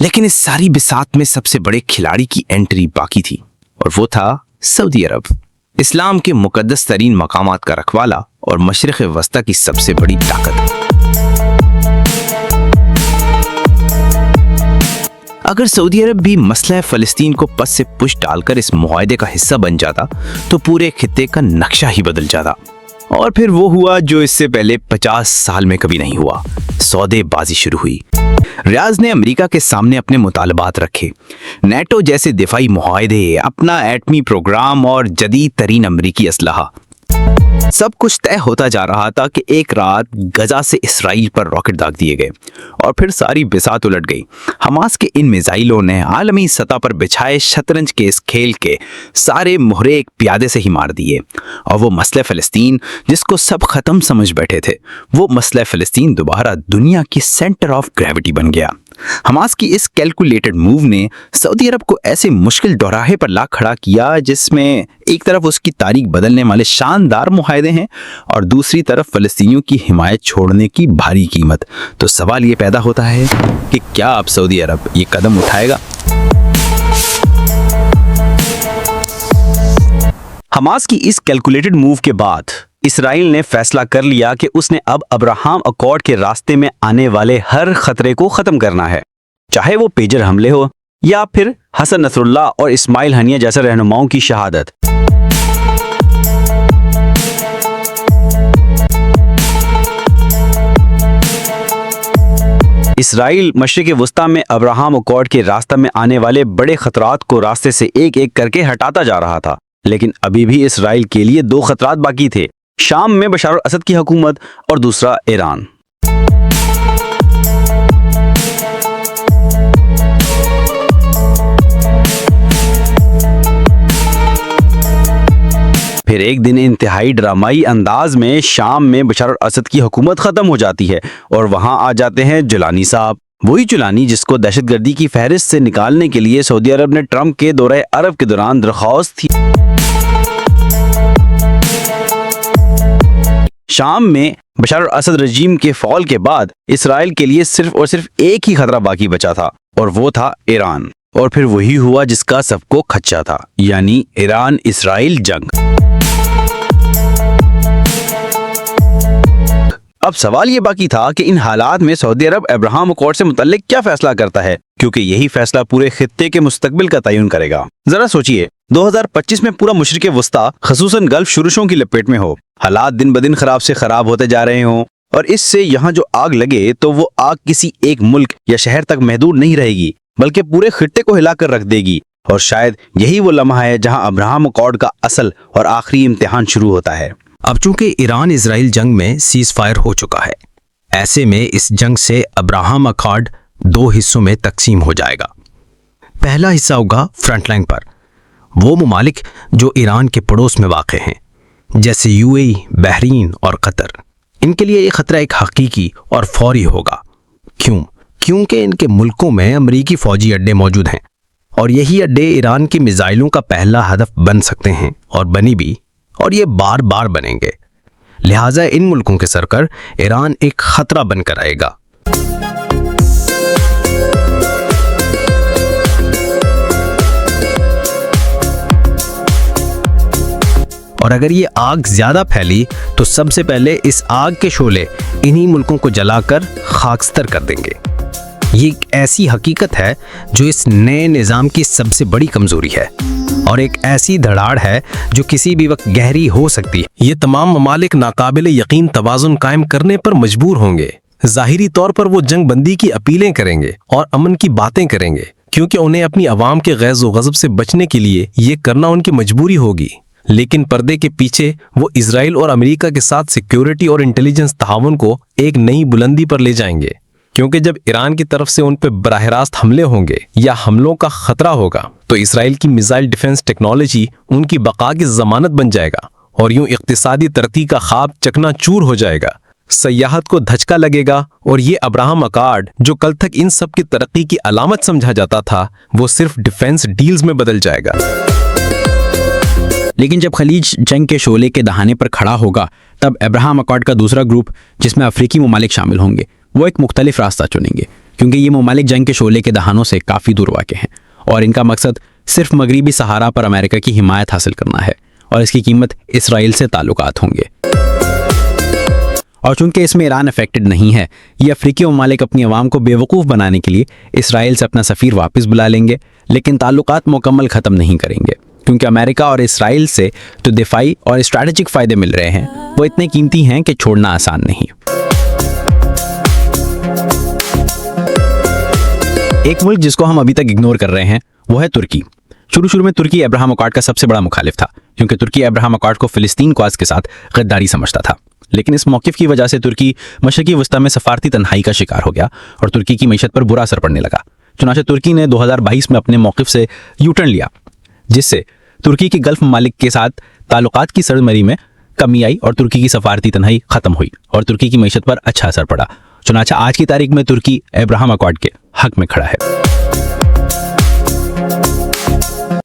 لیکن اس ساری بساط میں سب سے بڑے کھلاڑی کی انٹری باقی تھی، اور وہ تھا سعودی عرب، اسلام کے مقدس ترین مقامات کا رکھوالا اور مشرق وسطی کی سب سے بڑی طاقت۔ اگر سعودی عرب بھی مسئلہ فلسطین کو پس سے پش ڈال کر اس معاہدے کا حصہ بن جاتا تو پورے خطے کا نقشہ ہی بدل جاتا، اور پھر وہ ہوا جو اس سے پہلے 50 سال میں کبھی نہیں ہوا، سودے بازی شروع ہوئی۔ ریاض نے امریکہ کے سامنے اپنے مطالبات رکھے، نیٹو جیسے دفاعی معاہدے، اپنا ایٹمی پروگرام اور جدید ترین امریکی اسلحہ، سب کچھ طے ہوتا جا رہا تھا کہ ایک رات غزہ سے اسرائیل پر راکٹ داغ دیے گئے اور پھر ساری بساط الٹ گئی۔ حماس کے ان میزائلوں نے عالمی سطح پر بچھائے شطرنج کے اس کھیل کے سارے مہرے ایک پیادے سے ہی مار دیے، اور وہ مسئلہ فلسطین جس کو سب ختم سمجھ بیٹھے تھے، وہ مسئلہ فلسطین دوبارہ دنیا کی سینٹر آف گریوٹی بن گیا۔ حماس کی اس کیلکولیٹڈ موو نے سعودی عرب کو ایسے مشکل دوراہے پر لا کھڑا کیا جس میں ایک طرف اس کی تاریخ بدلنے والے شاندار معاہدے ہیں اور دوسری طرف فلسطینیوں کی حمایت چھوڑنے کی بھاری قیمت۔ تو سوال یہ پیدا ہوتا ہے کہ کیا اب سعودی عرب یہ قدم اٹھائے گا؟ حماس کی اس کیلکولیٹڈ موو کے بعد اسرائیل نے فیصلہ کر لیا کہ اس نے اب ابراہام اکارڈ کے راستے میں آنے والے ہر خطرے کو ختم کرنا ہے، چاہے وہ پیجر حملے ہو یا پھر حسن نصر اللہ اور اسماعیل ہنیہ جیسے رہنماؤں کی شہادت۔ اسرائیل مشرق وسطی میں ابراہام اکارڈ کے راستہ میں آنے والے بڑے خطرات کو راستے سے ایک ایک کر کے ہٹاتا جا رہا تھا، لیکن ابھی بھی اسرائیل کے لیے 2 خطرات باقی تھے، شام میں بشار الاسد کی حکومت اور دوسرا ایران۔ پھر ایک دن انتہائی ڈرامائی انداز میں شام میں بشار الاسد کی حکومت ختم ہو جاتی ہے اور وہاں آ جاتے ہیں جولانی صاحب، وہی جولانی جس کو دہشت گردی کی فہرست سے نکالنے کے لیے سعودی عرب نے ٹرمپ کے دورہ عرب کے دوران درخواست تھی۔ شام میں بشار الاسد رجیم کے فال کے بعد اسرائیل کے لیے صرف اور صرف ایک ہی خطرہ باقی بچا تھا، اور وہ تھا ایران، اور پھر وہی ہوا جس کا سب کو خدشہ تھا، یعنی ایران اسرائیل جنگ۔ اب سوال یہ باقی تھا کہ ان حالات میں سعودی عرب ابراہام اکارڈ سے متعلق کیا فیصلہ کرتا ہے، کیونکہ یہی فیصلہ پورے خطے کے مستقبل کا تعین کرے گا۔ ذرا سوچئے، 2025 میں پورا مشرق وسطی خصوصاً گلف شورشوں کی لپیٹ میں ہو، حالات دن بدن خراب سے خراب ہوتے جا رہے ہوں، اور اس سے یہاں جو آگ لگے تو وہ آگ کسی ایک ملک یا شہر تک محدود نہیں رہے گی، بلکہ پورے خطے کو ہلا کر رکھ دے گی، اور شاید یہی وہ لمحہ ہے جہاں ابراہام اکارڈ کا اصل اور آخری امتحان شروع ہوتا ہے۔ اب چونکہ ایران اسرائیل جنگ میں سیز فائر ہو چکا ہے، ایسے میں اس جنگ سے ابراہام اکارڈ 2 حصوں میں تقسیم ہو جائے گا۔ پہلا حصہ ہوگا فرنٹ لائن پر، وہ ممالک جو ایران کے پڑوس میں واقع ہیں، جیسے UAE، بحرین اور قطر۔ ان کے لیے یہ خطرہ ایک حقیقی اور فوری ہوگا۔ کیونکہ ان کے ملکوں میں امریکی فوجی اڈے موجود ہیں، اور یہی اڈے ایران کی میزائلوں کا پہلا ہدف بن سکتے ہیں، اور بنی بھی، اور یہ بار بار بنیں گے۔ لہٰذا ان ملکوں کے سر پر ایران ایک خطرہ بن کر آئے گا۔ اور اگر یہ آگ زیادہ پھیلی تو سب سے پہلے اس آگ کے شعلے انہی ملکوں کو جلا کر خاکستر کر دیں گے۔ یہ ایک ایسی حقیقت ہے جو اس نئے نظام کی سب سے بڑی کمزوری ہے، اور ایک ایسی دھڑاڑ ہے جو کسی بھی وقت گہری ہو سکتی ہے۔ یہ تمام ممالک ناقابل یقین توازن قائم کرنے پر مجبور ہوں گے۔ ظاہری طور پر وہ جنگ بندی کی اپیلیں کریں گے اور امن کی باتیں کریں گے، کیونکہ انہیں اپنی عوام کے غیظ و غضب سے بچنے کے لیے یہ کرنا ان کی مجبوری ہوگی۔ لیکن پردے کے پیچھے وہ اسرائیل اور امریکہ کے ساتھ سیکیورٹی اور انٹیلیجنس تعاون کو ایک نئی بلندی پر لے جائیں گے، کیونکہ جب ایران کی طرف سے ان پہ براہ راست حملے ہوں گے یا حملوں کا خطرہ ہوگا تو اسرائیل کی میزائل ڈیفنس ٹیکنالوجی ان کی بقا کی ضمانت بن جائے گا، اور یوں اقتصادی ترقی کا خواب چکنا چور ہو جائے گا، سیاحت کو دھچکا لگے گا، اور یہ ابراہم اکارڈ جو کل تک ان سب کی ترقی کی علامت سمجھا جاتا تھا وہ صرف ڈیفنس ڈیلز میں بدل جائے گا۔ لیکن جب خلیج جنگ کے شعلے کے دہانے پر کھڑا ہوگا تب ابراہم اکارڈ کا دوسرا گروپ، جس میں افریقی ممالک شامل ہوں گے، وہ ایک مختلف راستہ چنیں گے۔ کیونکہ یہ ممالک جنگ کے شعلے کے دہانوں سے کافی دور واقع ہیں اور ان کا مقصد صرف مغربی صحارا پر امریکہ کی حمایت حاصل کرنا ہے اور اس کی قیمت اسرائیل سے تعلقات ہوں گے۔ اور چونکہ اس میں ایران افیکٹڈ نہیں ہے، یہ افریقی ممالک اپنی عوام کو بیوقوف بنانے کے لیے اسرائیل سے اپنا سفیر واپس بلا لیں گے، لیکن تعلقات مکمل ختم نہیں کریں گے، کیونکہ امریکہ اور اسرائیل سے جو دفاعی اور اسٹریٹجک فائدے مل رہے ہیں وہ اتنے قیمتی ہیں کہ چھوڑنا آسان نہیں۔ ایک ملک جس کو ہم ابھی تک اگنور کر رہے ہیں وہ ہے ترکی۔ شروع میں ترکی ابراہیم اکارڈ کا سب سے بڑا مخالف تھا، کیونکہ ترکی ابراہیم اکارڈ کو فلسطین کاز کے ساتھ غداری سمجھتا تھا، لیکن اس موقف کی وجہ سے ترکی مشرقی وسطی میں سفارتی تنہائی کا شکار ہو گیا اور ترکی کی معیشت پر برا اثر پڑنے لگا۔ چنانچہ ترکی نے 2022 میں اپنے موقف سے یو ٹرن لیا، جس سے ترکی کی گلف ممالک کے ساتھ تعلقات کی سرمری میں کمی آئی اور ترکی کی سفارتی تنہائی ختم ہوئی اور ترکی کی معیشت پر اچھا اثر پڑا۔ چنانچہ آج کی تاریخ میں ترکی ابراہیم اکارڈ کے حق میں کھڑا ہے۔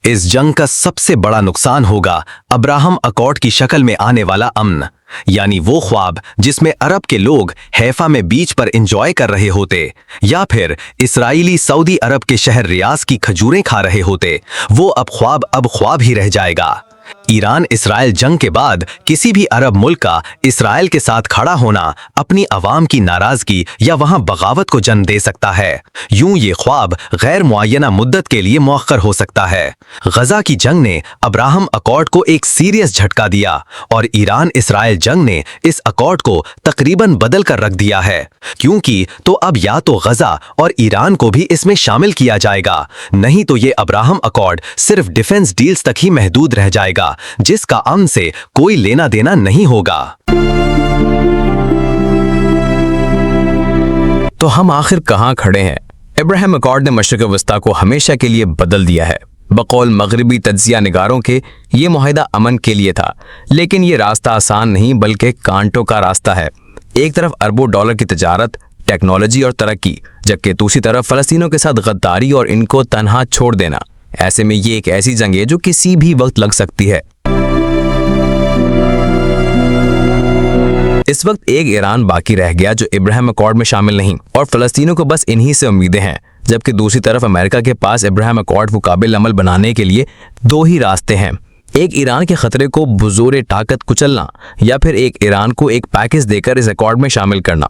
اس جنگ کا سب سے بڑا نقصان ہوگا ابراہم اکارڈ کی شکل میں آنے والا امن، یعنی وہ خواب جس میں عرب کے لوگ حیفا میں بیچ پر انجوائے کر رہے ہوتے یا پھر اسرائیلی سعودی عرب کے شہر ریاض کی کھجوریں کھا رہے ہوتے، وہ اب خواب ہی رہ جائے گا۔ ایران اسرائیل جنگ کے بعد کسی بھی عرب ملک کا اسرائیل کے ساتھ کھڑا ہونا اپنی عوام کی ناراضگی یا وہاں بغاوت کو جنم دے سکتا ہے۔ یوں یہ خواب غیر معینہ مدت کے لیے مؤخر ہو سکتا ہے۔ غزہ کی جنگ نے ابراہم اکارڈ کو ایک سیریس جھٹکا دیا اور ایران اسرائیل جنگ نے اس اکارڈ کو تقریباً بدل کر رکھ دیا ہے، کیونکہ تو اب یا تو غزہ اور ایران کو بھی اس میں شامل کیا جائے گا، نہیں تو یہ ابراہم اکارڈ صرف ڈیفنس ڈیلز تک ہی محدود رہ جائے گا، جس کا امن سے کوئی لینا دینا نہیں ہوگا۔ تو ہم آخر کہاں کھڑے ہیں؟ ابراہیم اکارڈ نے مشرق وسطی کو ہمیشہ کے لیے بدل دیا ہے۔ بقول مغربی تجزیہ نگاروں کے یہ معاہدہ امن کے لیے تھا، لیکن یہ راستہ آسان نہیں بلکہ کانٹوں کا راستہ ہے۔ ایک طرف اربوں ڈالر کی تجارت، ٹیکنالوجی اور ترقی، جبکہ دوسری طرف فلسطینیوں کے ساتھ غداری اور ان کو تنہا چھوڑ دینا۔ ایسے میں یہ ایک ایسی جنگ ہے جو کسی بھی وقت لگ سکتی ہے۔ اس وقت ایک ایران باقی رہ گیا جو ابراہیم اکارڈ میں شامل نہیں، اور فلسطینیوں کو بس انہی سے امیدیں ہیں، جبکہ دوسری طرف امریکہ کے پاس ابراہیم اکارڈ کو قابل عمل بنانے کے لیے دو ہی راستے ہیں۔ ایک ایران کے خطرے کو بزور طاقت کچلنا، یا پھر ایک ایران کو ایک پیکج دے کر اس اکارڈ میں شامل کرنا۔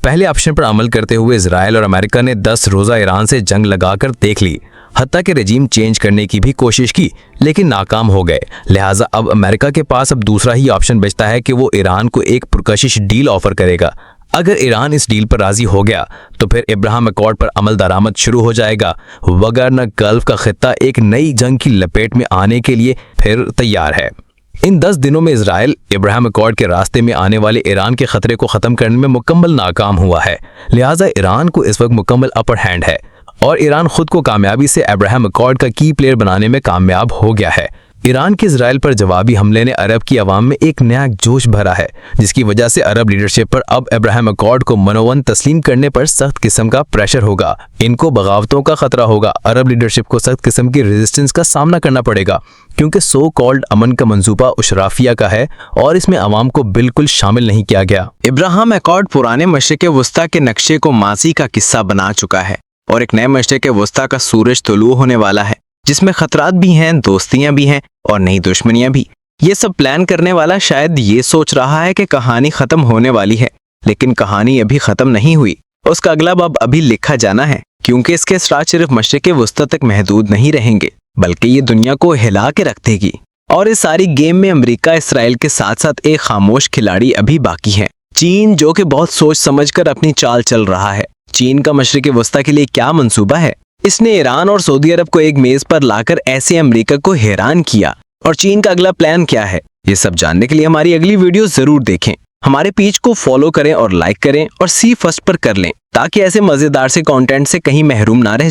پہلے آپشن پر عمل کرتے ہوئے اسرائیل اور امریکہ نے 10 روزہ ایران سے جنگ لگا کر دیکھ لی، حتیٰ کہ رجیم چینج کرنے کی بھی کوشش کی، لیکن ناکام ہو گئے۔ لہٰذا اب امریکہ کے پاس اب دوسرا ہی آپشن بچتا ہے کہ وہ ایران کو ایک پرکشش ڈیل آفر کرے گا۔ اگر ایران اس ڈیل پر راضی ہو گیا تو پھر ابراہیم اکارڈ پر عمل درآمد شروع ہو جائے گا، وگرنہ گلف کا خطہ ایک نئی جنگ کی لپیٹ میں آنے کے لیے پھر تیار ہے۔ ان 10 دنوں میں اسرائیل ابراہیم اکارڈ کے راستے میں آنے والے ایران کے خطرے کو ختم کرنے میں مکمل ناکام ہوا ہے، لہٰذا ایران کو اس وقت مکمل اپر ہینڈ ہے اور ایران خود کو کامیابی سے ابراہیم اکارڈ کا کی پلیئر بنانے میں کامیاب ہو گیا ہے۔ ایران کے اسرائیل پر جوابی حملے نے عرب کی عوام میں ایک نیا جوش بھرا ہے، جس کی وجہ سے عرب لیڈرشپ پر اب ابراہیم اکارڈ کو منوون تسلیم کرنے پر سخت قسم کا پریشر ہوگا۔ ان کو بغاوتوں کا خطرہ ہوگا، عرب لیڈرشپ کو سخت قسم کی ریزسٹنس کا سامنا کرنا پڑے گا، کیونکہ سو کالڈ امن کا منصوبہ اشرافیہ کا ہے اور اس میں عوام کو بالکل شامل نہیں کیا گیا۔ ابراہیم اکارڈ پرانے مشرق وسطی کے نقشے کو ماضی کا قصہ بنا چکا ہے اور ایک نئے مشرق وسطی کا سورج طلوع ہونے والا ہے، جس میں خطرات بھی ہیں، دوستیاں بھی ہیں اور نئی دشمنیاں بھی۔ یہ سب پلان کرنے والا شاید یہ سوچ رہا ہے کہ کہانی ختم ہونے والی ہے، لیکن کہانی ابھی ختم نہیں ہوئی، اس کا اگلا باب ابھی لکھا جانا ہے، کیونکہ اس کے اثرات صرف مشرق وسطی تک محدود نہیں رہیں گے، بلکہ یہ دنیا کو ہلا کے رکھ دے گی۔ اور اس ساری گیم میں امریکہ اسرائیل کے ساتھ ساتھ ایک خاموش کھلاڑی ابھی باقی ہے، چین، جو کہ بہت سوچ سمجھ کر اپنی چال چل رہا ہے۔ چین کا مشرق وسطی کے لیے کیا منصوبہ ہے؟ اس نے ایران اور سعودی عرب کو ایک میز پر لا کر ایسے امریکہ کو حیران کیا، اور چین کا اگلا پلان کیا ہے؟ یہ سب جاننے کے لیے ہماری اگلی ویڈیو ضرور دیکھیں۔ ہمارے پیج کو فالو کریں اور لائک کریں اور سی فرسٹ پر کر لیں، تاکہ ایسے مزیدار سے کانٹینٹ سے کہیں محروم نہ رہ جائیں۔